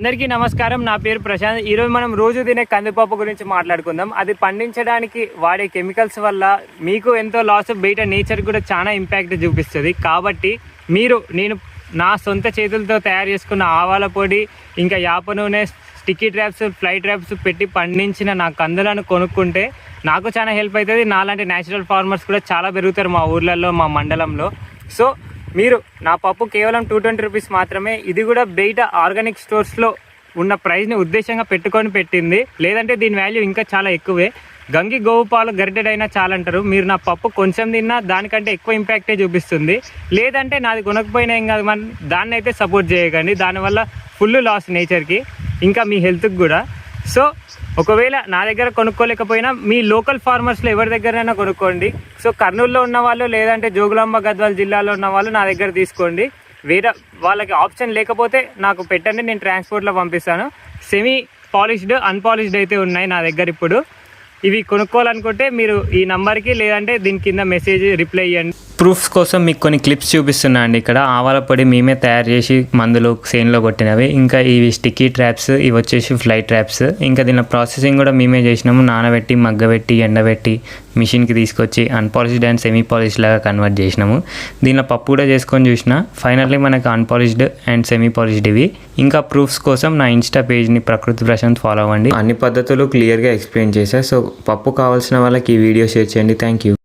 అందరికీ నమస్కారం. నా పేరు ప్రశాంత్. ఈరోజు మనం రోజు తినే కందిపప్పు గురించి మాట్లాడుకుందాం. అది పండించడానికి వాడే కెమికల్స్ వల్ల మీకు ఎంతో లాస్, బయట నేచర్ కూడా చాలా ఇంపాక్ట్ చూపిస్తుంది. కాబట్టి నేను నా సొంత చేతులతో తయారు చేసుకున్న ఆవాల పొడి, ఇంకా యాప నూనె, స్టిక్కీ ట్రాప్స్, ఫ్లై ట్రాప్స్ పెట్టి పండించిన నా కందులను కొనుక్కుంటే నాకు చాలా హెల్ప్ అవుతుంది. నాలాంటి న్యాచురల్ ఫార్మర్స్ కూడా చాలా పెరుగుతారు మా ఊర్లలో, మా మండలంలో. సో నా పప్పు కేవలం 220 రూపీస్ మాత్రమే. ఇది కూడా బయట ఆర్గానిక్ స్టోర్స్లో ఉన్న ప్రైస్ని ఉద్దేశంగా పెట్టింది. లేదంటే దీని వాల్యూ ఇంకా చాలా ఎక్కువే. గంగి గోవు పాలు గరిటెడైనా చాలంటారు. మీరు నా పప్పు కొంచెం తిన్నా దానికంటే ఎక్కువ ఇంపాక్టే చూపిస్తుంది. లేదంటే నాది కొనకపోయినా ఏం కాదు, దాన్ని అయితే సపోర్ట్ చేయకండి. దానివల్ల ఫుల్ లాస్ నేచర్కి, ఇంకా మీ హెల్త్కి కూడా. సో ఒకవేళ నా దగ్గర కొనుక్కోలేకపోయినా మీ లోకల్ ఫార్మర్స్లో ఎవరి దగ్గరైనా కొనుక్కోండి. సో కర్నూలులో ఉన్న వాళ్ళు, లేదంటే జోగులాంబ గద్వాల జిల్లాలో ఉన్న వాళ్ళు నా దగ్గర తీసుకోండి. వేరే వాళ్ళకి ఆప్షన్ లేకపోతే నాకు పెట్టండి, నేను ట్రాన్స్పోర్ట్లో పంపిస్తాను. సెమీ పాలిష్డ్, అన్పాలిష్డ్ అయితే ఉన్నాయి నా దగ్గర. ఇప్పుడు ఇవి కొనుక్కోవాలనుకుంటే మీరు ఈ నంబర్కి, లేదంటే దీని కింద మెసేజ్ రిప్లై ఇవ్వండి. ప్రూఫ్స్ కోసం మీకు కొన్ని క్లిప్స్ చూపిస్తున్నా అండి. ఇక్కడ ఆవాల పొడి మేమే తయారు చేసి మందులు సేన్లో కొట్టినవి. ఇంకా ఇవి స్టిక్కీ ట్రాప్స్, ఇవి వచ్చేసి ఫ్లై ట్రాప్స్. ఇంకా దీని ప్రాసెసింగ్ కూడా మేమే చేసినాము. నానబెట్టి, మగ్గబెట్టి, ఎండబెట్టి, మిషన్కి తీసుకొచ్చి అన్పాలిష్డ్ అండ్ సెమీ పాలిష్డ్ లాగా కన్వర్ట్ చేసినాము. దీనిలో పప్పు కూడా చేసుకొని చూసిన. ఫైనల్లీ మనకు అన్పాలిష్డ్ అండ్ సెమీ పాలిష్డ్ ఇవి. ఇంకా ప్రూఫ్స్ కోసం నా ఇన్స్టా పేజ్ని ప్రకృతి ప్రశాంత్ ఫాలో అవ్వండి. అన్ని పద్ధతులు క్లియర్గా ఎక్స్ప్లెయిన్ చేశాను. సో పప్పు కావాల్సిన వాళ్ళకి ఈ వీడియో షేర్ చేయండి. Thank you.